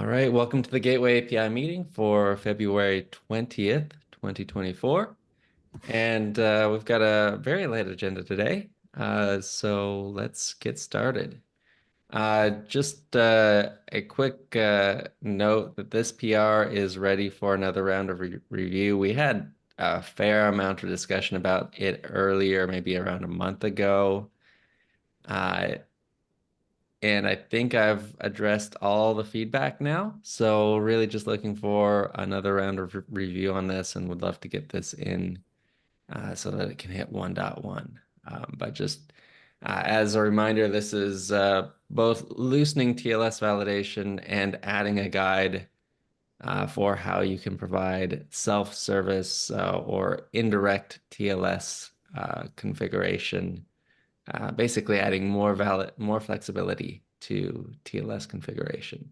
All right, welcome to the Gateway API meeting for February 20th, 2024. And we've got a very light agenda today, so let's get started. Just a quick note that this PR is ready for another round of review. We had a fair amount of discussion about it earlier, maybe around a month ago. Uh, And I think I've addressed all the feedback now. So really just looking for another round of review on this and would love to get this in so that it can hit 1.1. But just as a reminder, this is both loosening TLS validation and adding a guide for how you can provide self-service or indirect TLS configuration, basically adding more flexibility to TLS configuration.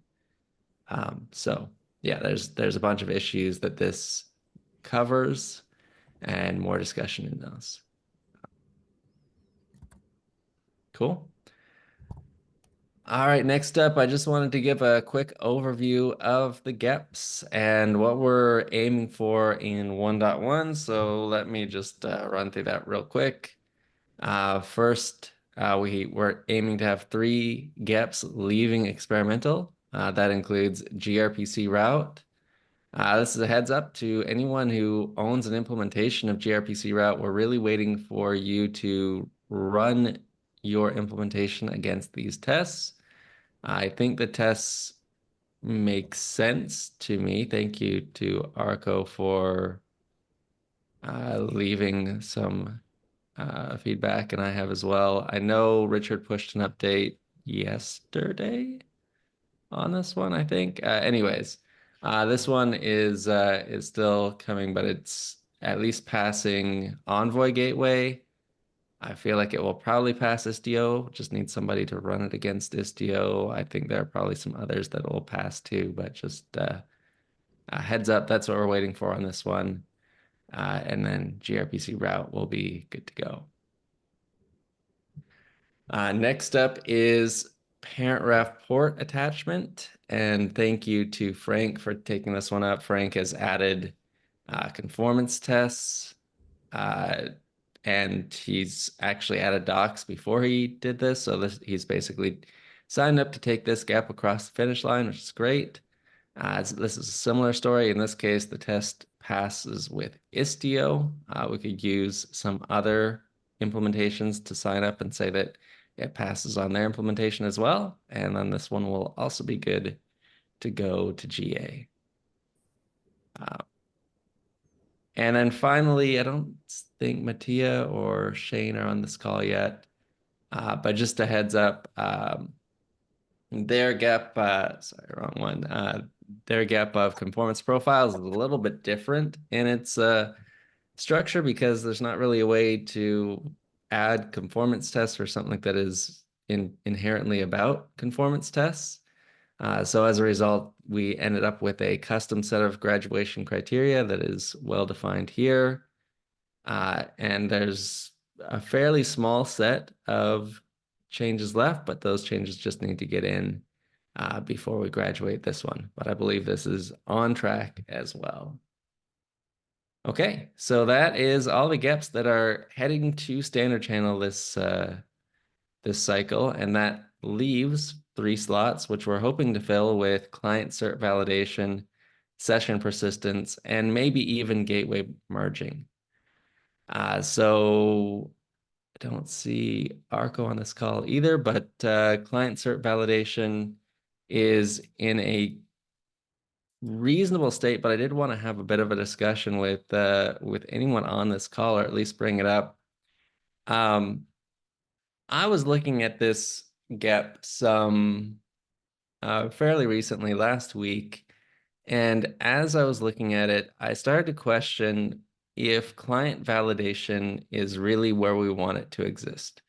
So yeah, there's a bunch of issues that this covers and more discussion in those. Cool. All right, next up, I just wanted to give a quick overview of the GEPs and what we're aiming for in 1.1. So let me just run through that real quick. First, we're aiming to have 3 GEPs leaving experimental. That includes gRPC route. This is a heads up to anyone who owns an implementation of gRPC route. We're really waiting for you to run your implementation against these tests. I think the tests make sense to me. Thank you to Arco for leaving some feedback, and I have as well. I know Richard pushed an update yesterday on this one, I think. Anyways, this one is still coming, but it's at least passing Envoy Gateway. I feel like it will probably pass Istio. Just need somebody to run it against Istio. I think there are probably some others that will pass too, but just a heads up, that's what we're waiting for on this one. And then gRPC route will be good to go. Next up is parent ref port attachment. And thank you to Frank for taking this one up. Frank has added conformance tests. And he's actually added docs before he did this. So he's basically signed up to take this gap across the finish line, which is great. This is a similar story. In this case, the test passes with Istio. We could use some other implementations to sign up and say that it passes on their implementation as well. And then this one will also be good to go to GA. And then finally, I don't think Mattia or Shane are on this call yet, but just a heads up, their gap, sorry, wrong one. Their gap of conformance profiles is a little bit different in its structure because there's not really a way to add conformance tests for something that is inherently about conformance tests. So as a result, we ended up with a custom set of graduation criteria that is well defined here. And there's a fairly small set of changes left, but those changes just need to get in before we graduate this one. But I believe this is on track as well. Okay, so that is all the GEPs that are heading to standard channel this cycle, and that leaves 3 slots, which we're hoping to fill with client cert validation, session persistence, and maybe even gateway merging. So I don't see Arco on this call either, but client cert validation is in a reasonable state, but I did want to have a bit of a discussion with anyone on this call, or at least bring it up. I was looking at this GEP some fairly recently, last week, and as I was looking at it, I started to question if client validation is really where we want it to exist.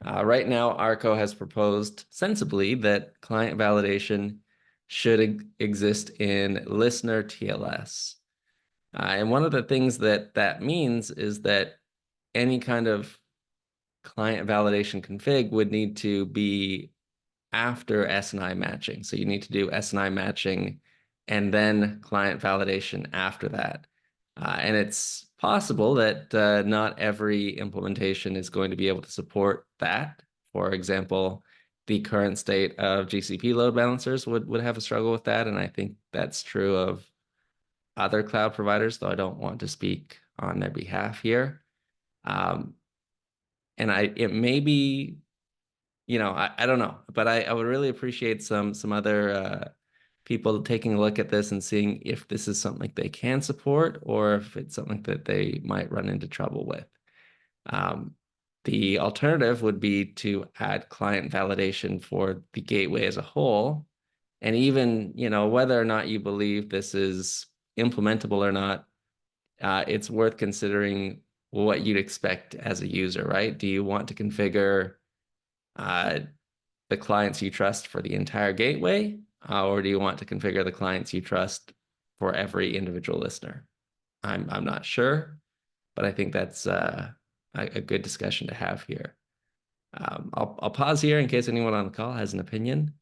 Right now, Arco has proposed sensibly that client validation should exist in listener TLS. And one of the things that means is that any kind of client validation config would need to be after S&I matching. So you need to do S&I matching and then client validation after that. And it's possible that not every implementation is going to be able to support that. For example, the current state of GCP load balancers would have a struggle with that. And I think that's true of other cloud providers, though I don't want to speak on their behalf here. And it may be, I don't know, but I would really appreciate some other people taking a look at this and seeing if this is something they can support or if it's something that they might run into trouble with. Um, the alternative would be to add client validation for the gateway as a whole. And even, whether or not you believe this is implementable or not, it's worth considering what you'd expect as a user, right? Do you want to configure uh, the clients you trust for the entire gateway, or do you want to configure the clients you trust for every individual listener? I'm not sure, but I think that's a good discussion to have here. I'll pause here in case anyone on the call has an opinion.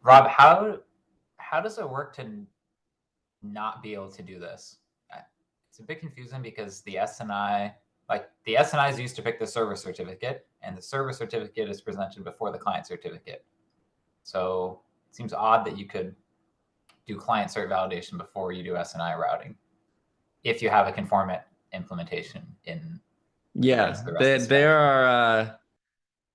Rob, how does it work to not be able to do this? It's a bit confusing because the SNI, like the SNI is used to pick the server certificate, and the server certificate is presented before the client certificate. So it seems odd that you could do client cert validation before you do SNI routing if you have a conformant implementation in Yeah, against the rest of the there spec. are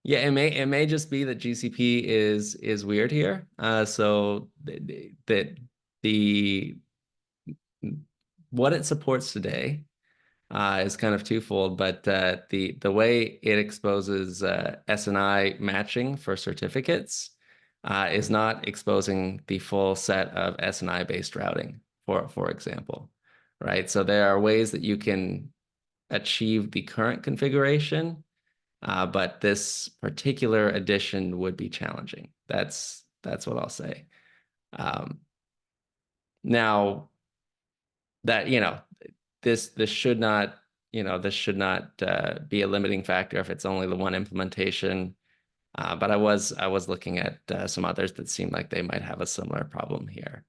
yeah, it may just be that GCP is weird here. So that the what it supports today is kind of twofold, but the way it exposes S&I matching for certificates is not exposing the full set of S&I based routing, for example, right? So there are ways that you can achieve the current configuration, but this particular addition would be challenging. That's what I'll say. Now that this should not be a limiting factor if it's only the one implementation. But I was looking at some others that seemed like they might have a similar problem here.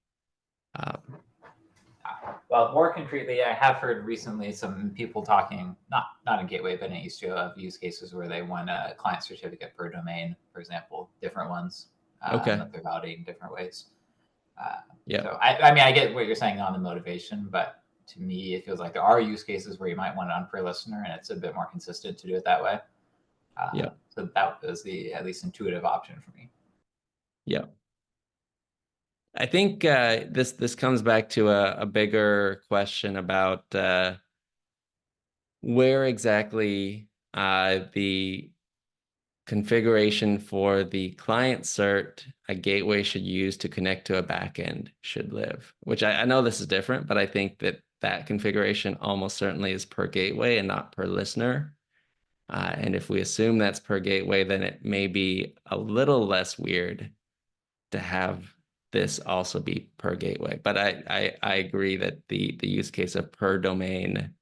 Well, more concretely, I have heard recently some people talking, not in Gateway, but in Istio, of use cases where they want a client certificate per domain, for example, different ones Okay. that they're validating different ways. Yeah. So I mean, I get what you're saying on the motivation, but to me, it feels like there are use cases where you might want it on per listener, and it's a bit more consistent to do it that way. Yeah. So that was the at least intuitive option for me. Yeah. I think this comes back to a bigger question about where exactly the configuration for the client cert a gateway should use to connect to a backend should live, which I know this is different, but I think that configuration almost certainly is per gateway and not per listener. And if we assume that's per gateway, then it may be a little less weird to have this also be per gateway. But I agree that the use case of per domain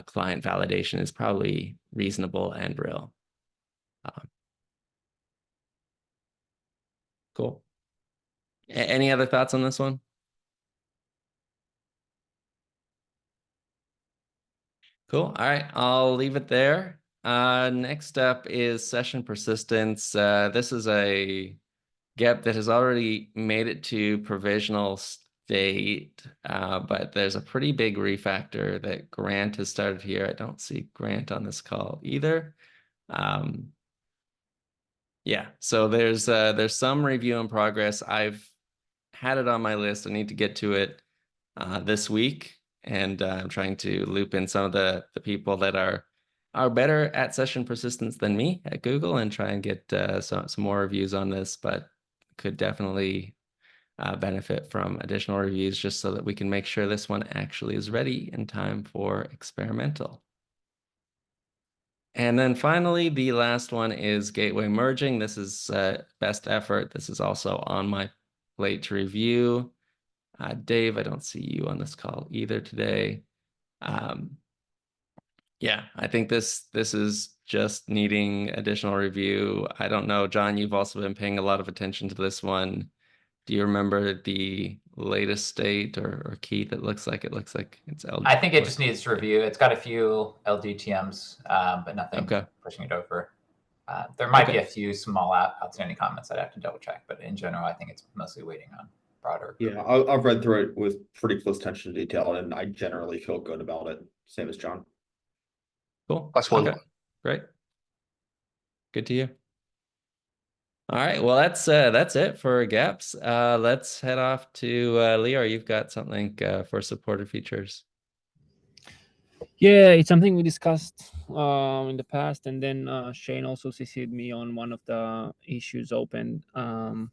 client validation is probably reasonable and real. Cool. Any other thoughts on this one? Cool. All right, I'll leave it there. Next up is session persistence. This is a GEP that has already made it to provisional state, but there's a pretty big refactor that Grant has started here. I don't see Grant on this call either. Yeah, so there's some review in progress. I've had it on my list. I need to get to it this week, and I'm trying to loop in some of the people that are better at session persistence than me at Google and try and get some more reviews on this, but could definitely benefit from additional reviews just so that we can make sure this one actually is ready in time for experimental. And then finally, the last one is gateway merging. This is best effort. This is also on my plate to review. Dave, I don't see you on this call either today. Yeah, I think this is just needing additional review. I don't know, John, you've also been paying a lot of attention to this one. Do you remember the latest state, or Keith? It looks like it's L. I think it What? just needs Yeah. review. It's got a few LDTMs, but nothing Okay. pushing it over. There might be Okay. a few small outstanding comments I'd have to double check, but in general, I think it's mostly waiting on broader Yeah, approval. I've read through it with pretty close attention to detail, and I generally feel good about it. Same as John. Cool. +1. Okay. Great. Good to hear. All right. Well, that's it for gaps. Let's head off to Leo. You've got something for supported features. Yeah, it's something we discussed in the past, and then Shane also CC'd me on one of the issues open on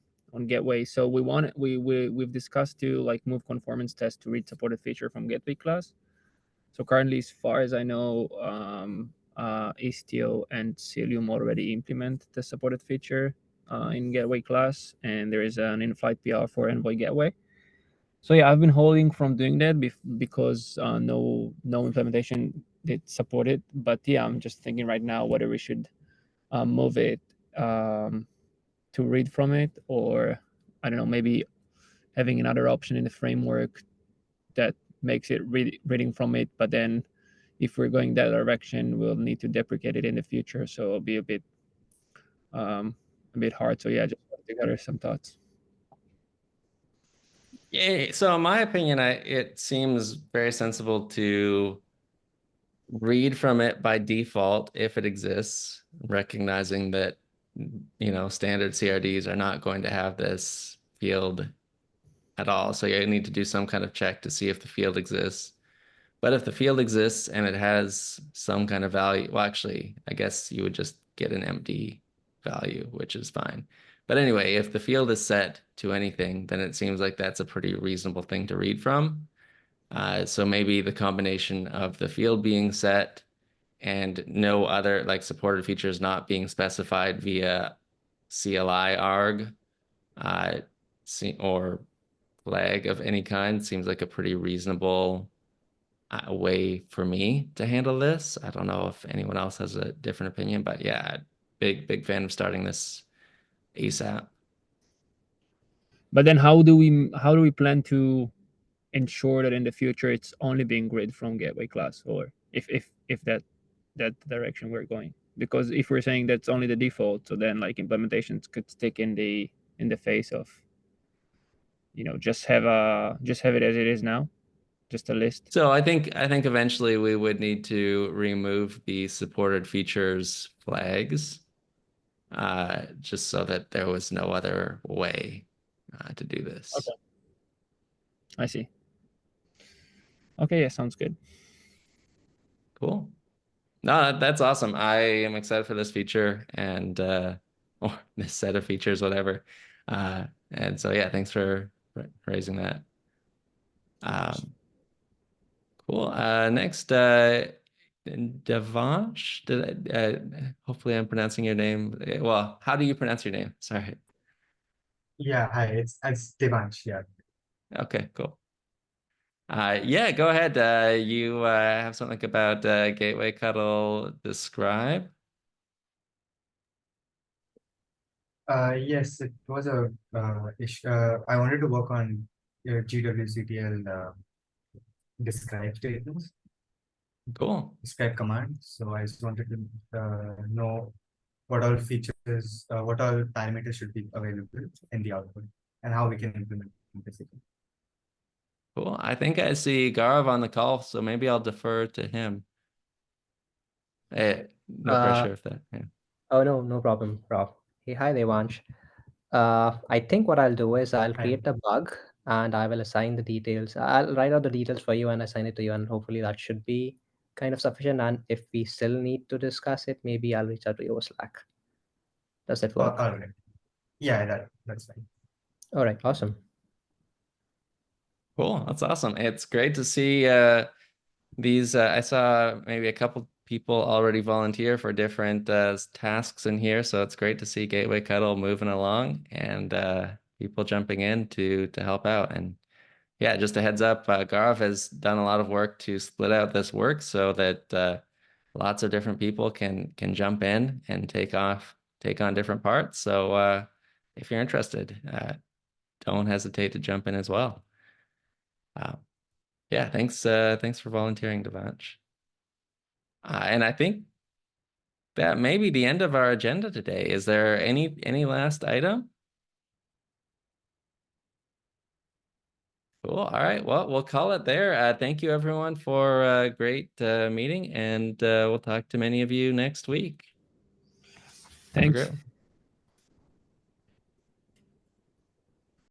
Gateway. So we've discussed to like move conformance test to read supported feature from Gateway class. So currently, as far as I know, Istio and Cilium already implement the supported feature in Gateway class, and there is an in-flight PR for Envoy Gateway. So yeah, I've been holding from doing that because no implementation did support it. But yeah, I'm just thinking right now whether we should move it to read from it, or I don't know, maybe having another option in the framework that makes it reading from it. But then if we're going that direction, we'll need to deprecate it in the future. So it'll be a bit hard. So yeah, just put together some thoughts. Yeah. So in my opinion, it seems very sensible to read from it by default if it exists, recognizing that standard CRDs are not going to have this field at all. So you need to do some kind of check to see if the field exists. But if the field exists and it has some kind of value, well, actually, I guess you would just get an empty value, which is fine. But anyway, if the field is set to anything, then it seems like that's a pretty reasonable thing to read from. So maybe the combination of the field being set and no other like supported features not being specified via CLI arg or flag of any kind seems like a pretty reasonable way for me to handle this. I don't know if anyone else has a different opinion, but yeah, big fan of starting this ASAP. But then how do we plan to ensure that in the future it's only being grid from Gateway class, or if that direction we're going? Because if we're saying that's only the default, so then like implementations could stick in the face of just have it as it is now, just a list. So I think eventually we would need to remove the supported features flags, just so that there was no other way to do this. Okay. I see. Okay, yeah, sounds good. Cool. No, that's awesome. I am excited for this feature and or this set of features, whatever. And so yeah, thanks for raising that. Cool. Next, Devansh. Hopefully I'm pronouncing your name. Well, how do you pronounce your name? Sorry. Yeah, hi, it's Devansh. Yeah. Okay, cool. Yeah, go ahead. You have something about Gateway Cuddle describe? Yes, it was a issue. I wanted to work on your GWCTL describe statements, Cool. describe command. So I just wanted to know what all features, what all parameters should be available in the output, and how we can implement this. Cool. I think I see Gaurav on the call, so maybe I'll defer to him. No pressure if that. Yeah. Oh, no problem, Rob. Hey, hi, Devansh. I think what I'll do is I'll Hi. create the bug and I will assign the details. I'll write out the details for you and assign it to you, and hopefully that should be kind of sufficient. And if we still need to discuss it, maybe I'll reach out to you over Slack. Does that work? All right. Yeah, that's fine. All right, awesome. Cool. That's awesome. It's great to see these. I saw maybe a couple people already volunteer for different tasks in here, so it's great to see Gateway Cuddle moving along and people jumping in to help out. And yeah, just a heads up, Gaurav has done a lot of work to split out this work so that lots of different people can jump in and take on different parts. So if you're interested, don't hesitate to jump in as well. Yeah, thanks for volunteering, Devansh. And I think that may be the end of our agenda today. Is there any last item? Cool. All right. Well, we'll call it there. Thank you, everyone, for a great meeting, and we'll talk to many of you next week. Have a Thanks. great one.